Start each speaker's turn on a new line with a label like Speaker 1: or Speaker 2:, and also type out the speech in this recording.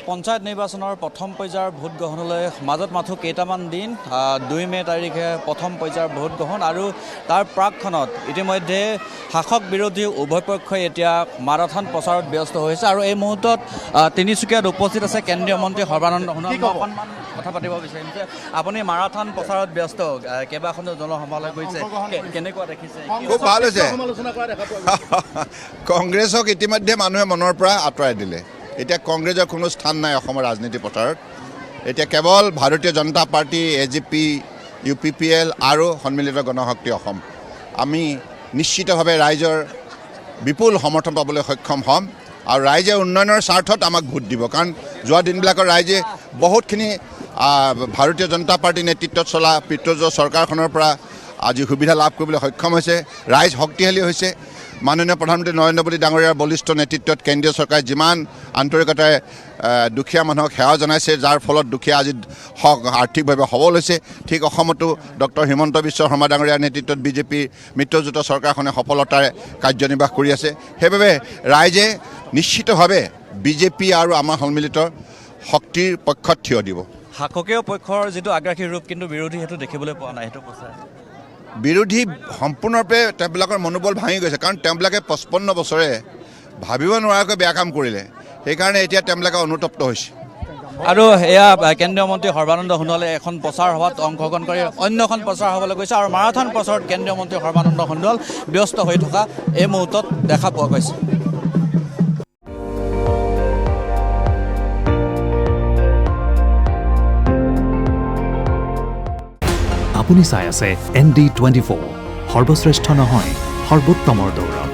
Speaker 1: পঞ্চায়ত নিৰ্বাচনৰ প্ৰথম পৰ্যায়ৰ ভোট গ্ৰহণলৈ মাজত মাথো কেইটামান দিন 2 মে তাৰিখে প্ৰথম পৰ্যায়ৰ ভোট গ্ৰহণ আৰু তাৰ প্ৰাকখনত ইতিমধ্যে শাসক বিৰোধী উভয় পক্ষই এতিয়া মাৰাথন প্ৰচাৰত ব্যস্ত হৈছে আৰু এই মুহূৰ্তত তিনিচুকীয়াত উপস্থিত আছে কেন্দ্ৰীয় মন্ত্ৰী সৰ্বানন্দ সোণোৱাল। অকণমান কথা পাতিব বিচাৰিম যে আপুনি মাৰাথন প্ৰচাৰত ব্যস্ত কেইবাখনো জনসভালৈ গৈছে, কেনেকুৱা দেখিছে?
Speaker 2: খুব ভাল হৈছে। কংগ্ৰেছক ইতিমধ্যে মানুহে মনৰ পৰা আঁতৰাই দিলে। এতিয়া কংগ্ৰেছৰ কোনো স্থান নাই অসমৰ ৰাজনীতি পথাৰত। এতিয়া কেৱল ভাৰতীয় জনতা পাৰ্টি, AGP, UPPL আৰু সন্মিলিত গণশক্তি অসম। আমি নিশ্চিতভাৱে ৰাইজৰ বিপুল সমৰ্থন পাবলৈ সক্ষম হ'ম আৰু ৰাইজে উন্নয়নৰ স্বাৰ্থত আমাক ভোট দিব। কাৰণ যোৱা দিনবিলাকৰ ৰাইজে বহুতখিনি ভাৰতীয় জনতা পাৰ্টীৰ নেতৃত্বত চলা পিতৃজ চৰকাৰখনৰ পৰা আজি সুবিধা লাভ কৰিবলৈ সক্ষম হৈছে। ৰাইজ শক্তিশালী হৈছে। মাননীয় প্ৰধানমন্ত্ৰী নৰেন্দ্ৰ মোদী ডাঙৰীয়াৰ বলিষ্ঠ নেতৃত্বত কেন্দ্ৰীয় চৰকাৰে যিমান আন্তৰিকতাৰে দুখীয়া মানুহক সেৱা জনাইছে, যাৰ ফলত দুখীয়া আজি আৰ্থিকভাৱে সবল হৈছে, ঠিক অসমতো ডক্টৰ হিমন্ত বিশ্ব শৰ্মা ডাঙৰীয়াৰ নেতৃত্বত বিজেপিৰ মিত্ৰজোঁটৰ চৰকাৰখনে সফলতাৰে কাৰ্যনিৰ্বাহ কৰি আছে। সেইবাবে ৰাইজে নিশ্চিতভাৱে বিজেপি আৰু আমাৰ সন্মিলিত শক্তিৰ পক্ষত থিয় দিব।
Speaker 1: শাসকীয় পক্ষৰ যিটো আগ্ৰাসী ৰূপ কিন্তু বিৰোধী সেইটো দেখিবলৈ পোৱা নাই, সেইটো কৈছে
Speaker 2: বিৰোধী সম্পূৰ্ণৰূপে তেওঁবিলাকৰ মনোবল ভাঙি গৈছে। কাৰণ তেওঁবিলাকে 55 বছৰে ভাবিব নোৱাৰাকৈ বেয়া কাম কৰিলে, সেইকাৰণে এতিয়া তেওঁবিলাকে অনুতপ্ত হৈছে।
Speaker 1: আৰু এয়া কেন্দ্ৰীয় মন্ত্ৰী সৰ্বানন্দ সোণোৱালে এখন প্ৰচাৰ সভাত অংশগ্ৰহণ কৰি অন্য এখন প্ৰচাৰ সভালৈ গৈছে আৰু মাৰাথন প্ৰচাৰত কেন্দ্ৰীয় মন্ত্ৰী সৰ্বানন্দ সোণোৱাল ব্যস্ত হৈ থকা এই মুহূৰ্তত দেখা পোৱা গৈছে।
Speaker 3: আপুনি চাই আছে ND24, সৰ্বশ্ৰেষ্ঠ নহয় সৰ্বোত্তমৰ দৌৰ।